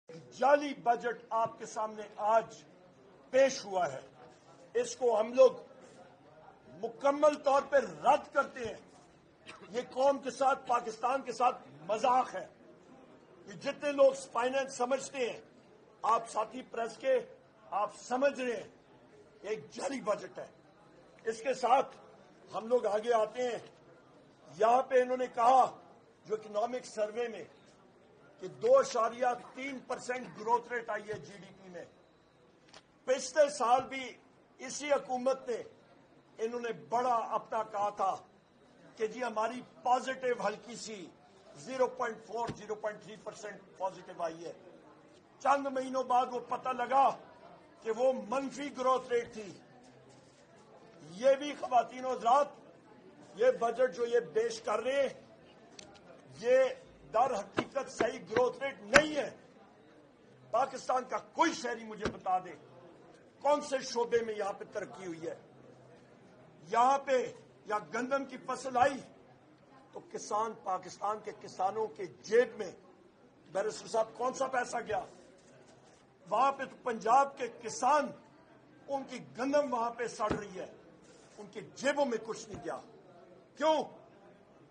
جعلی بجٹ آپ کے سامنے آج پیش ہوا ہے، اس کو ہم لوگ مکمل طور پر رد کرتے ہیں۔ یہ قوم کے ساتھ، پاکستان کے ساتھ مذاق ہے۔ یہ جتنے لوگ فائنانس سمجھتے ہیں، آپ ساتھی پریس کے آپ سمجھ رہے ہیں، ایک جعلی بجٹ ہے۔ اس کے ساتھ ہم لوگ آگے آتے ہیں۔ یہاں پہ انہوں نے کہا جو اکنامک سروے میں کہ 2.3% گروتھ ریٹ آئی ہے جی ڈی پی میں۔ پچھلے سال بھی اسی حکومت نے انہوں نے بڑا اپنا کہا تھا کہ جی ہماری پازیٹو ہلکی سی 0.3% پازیٹو آئی ہے۔ چند مہینوں بعد وہ پتہ لگا کہ وہ منفی گروتھ ریٹ تھی۔ یہ بھی خواتین و حضرات، یہ بجٹ جو یہ پیش کر رہے ہیں، یہ در حقیقت صحیح گروتھ ریٹ نہیں ہے۔ پاکستان کا کوئی شہری مجھے بتا دے کون سے شعبے میں یہاں پہ ترقی ہوئی ہے۔ یہاں پہ یا گندم کی فصل آئی تو کسان، پاکستان کے کسانوں کے جیب میں بیرسٹر صاحب کون سا پیسہ گیا؟ وہاں پہ تو پنجاب کے کسان، ان کی گندم وہاں پہ سڑ رہی ہے، ان کی جیبوں میں کچھ نہیں گیا۔ کیوں؟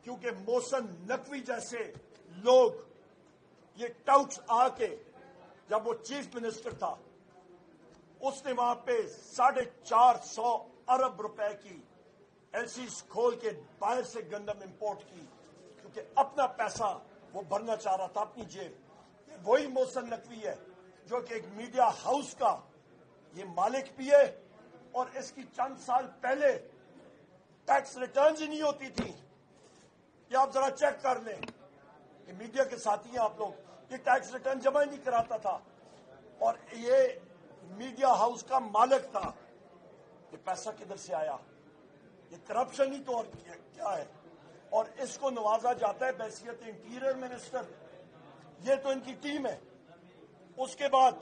کیونکہ محسن نقوی جیسے لوگ، یہ ٹاؤٹس آ کے، جب وہ چیف منسٹر تھا، اس نے وہاں پہ 450 ارب روپے کی ایل سیز کھول کے باہر سے گندم امپورٹ کی، کیونکہ اپنا پیسہ وہ بھرنا چاہ رہا تھا اپنی جیب۔ یہ وہی محسن نقوی ہے جو کہ ایک میڈیا ہاؤس کا یہ مالک بھی ہے، اور اس کی چند سال پہلے ٹیکس ریٹرنز ہی نہیں ہوتی تھی۔ یہ آپ ذرا چیک کر لیں، یہ میڈیا کے ساتھی ہیں آپ لوگ، یہ ٹیکس ریٹرن جمع ہی نہیں کراتا تھا، اور یہ میڈیا ہاؤس کا مالک تھا۔ یہ پیسہ کدھر سے آیا؟ یہ کرپشن ہی تو اور کیا ہے؟ اور اس کو نوازا جاتا ہے بحیثیت انٹیریئر منسٹر۔ یہ تو ان کی ٹیم ہے۔ اس کے بعد